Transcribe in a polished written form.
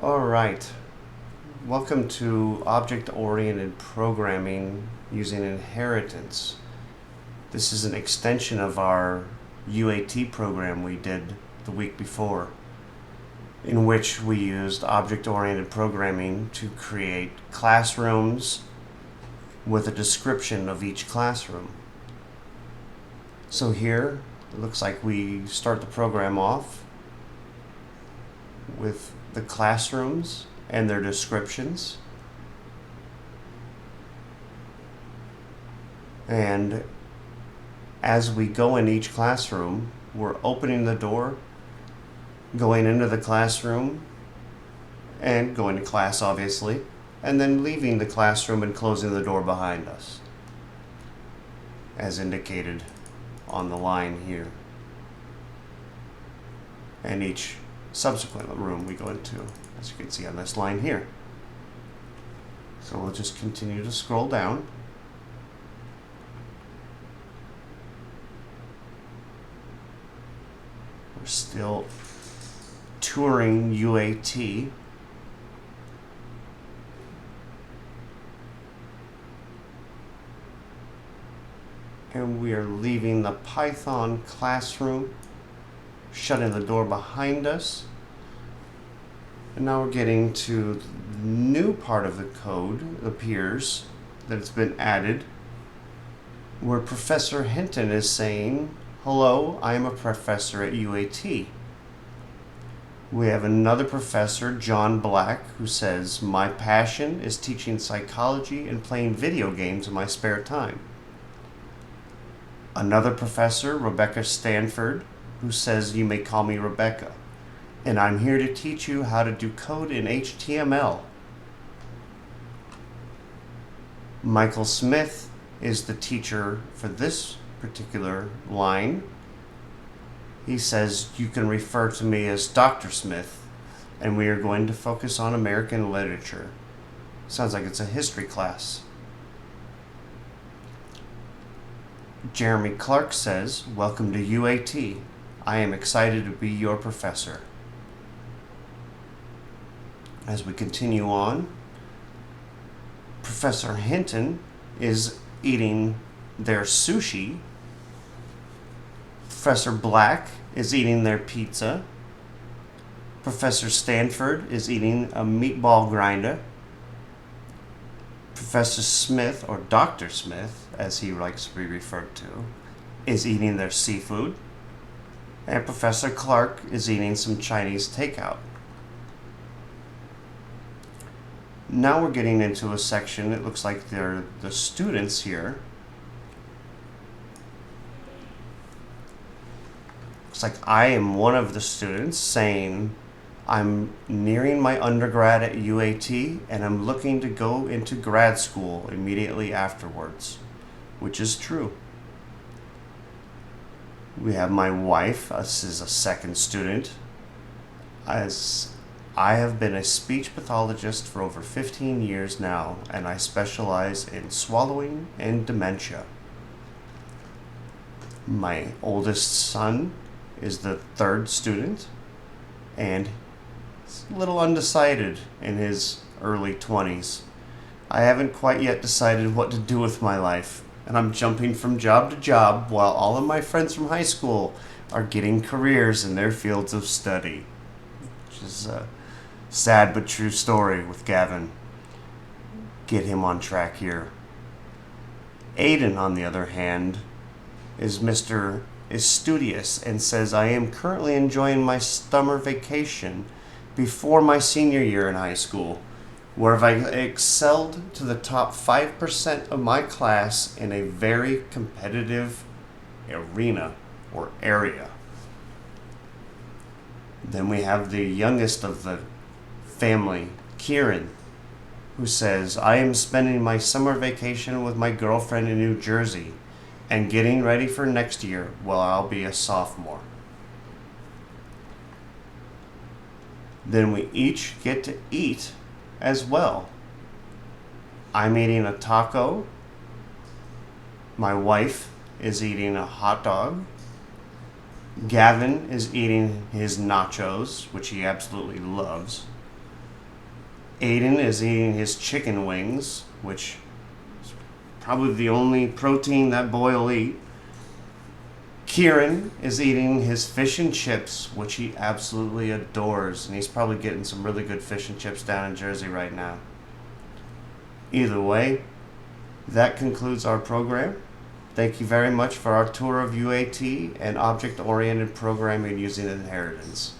All right. Welcome to object-oriented programming using inheritance. This is an extension of our UAT program we did the week before, in which we used object-oriented programming to create classrooms with a description of each classroom. So here, it looks like we start the program off with the classrooms and their descriptions. And as we go in each classroom, we're opening the door, going into the classroom, and going to class, obviously, and then leaving the classroom and closing the door behind us, as indicated on the line here. And each subsequent room we go into, as you can see on this line here. So we'll just continue to scroll down. We're still touring UAT. And we are leaving the Python classroom, shutting the door behind us. And now we're getting to the new part of the code. It appears that it's been added, where Professor Hinton is saying, "Hello, I am a professor at UAT." We have another professor, John Black, who says, "My passion is teaching psychology and playing video games in my spare time." Another professor, Rebecca Stanford, who says, "You may call me Rebecca, and I'm here to teach you how to do code in HTML." Michael Smith is the teacher for this particular line. He says, "You can refer to me as Dr. Smith, and we are going to focus on American literature." Sounds like it's a history class. Jeremy Clark says, "Welcome to UAT. I am excited to be your professor." As we continue on, Professor Hinton is eating their sushi. Professor Black is eating their pizza. Professor Stanford is eating a meatball grinder. Professor Smith, or Dr. Smith, as he likes to be referred to, is eating their seafood. And Professor Clark is eating some Chinese takeout. Now we're getting into a section, it looks like they're the students here. Looks like I am one of the students saying, "I'm nearing my undergrad at UAT and I'm looking to go into grad school immediately afterwards," which is true. We have my wife, this is a second student. As I have been a speech pathologist for over 15 years now, and I specialize in swallowing and dementia. My oldest son is the third student, and he's a little undecided in his early 20s. I haven't quite yet decided what to do with my life, and I'm jumping from job to job while all of my friends from high school are getting careers in their fields of study, which is a sad but true story with Gavin. Get him on track here. Aiden, on the other hand, is studious and says, "I am currently enjoying my summer vacation before my senior year in high school, where I excelled to the top 5% of my class in a very competitive arena or area." Then we have the youngest of the family, Kieran, who says, "I am spending my summer vacation with my girlfriend in New Jersey and getting ready for next year while I'll be a sophomore." Then we each get to eat as well. I'm eating a taco. My wife is eating a hot dog. Gavin is eating his nachos, which he absolutely loves. Aiden is eating his chicken wings, which is probably the only protein that boy will eat. Kieran is eating his fish and chips, which he absolutely adores, and he's probably getting some really good fish and chips down in Jersey right now. Either way, that concludes our program. Thank you very much for our tour of UAT and object-oriented programming using inheritance.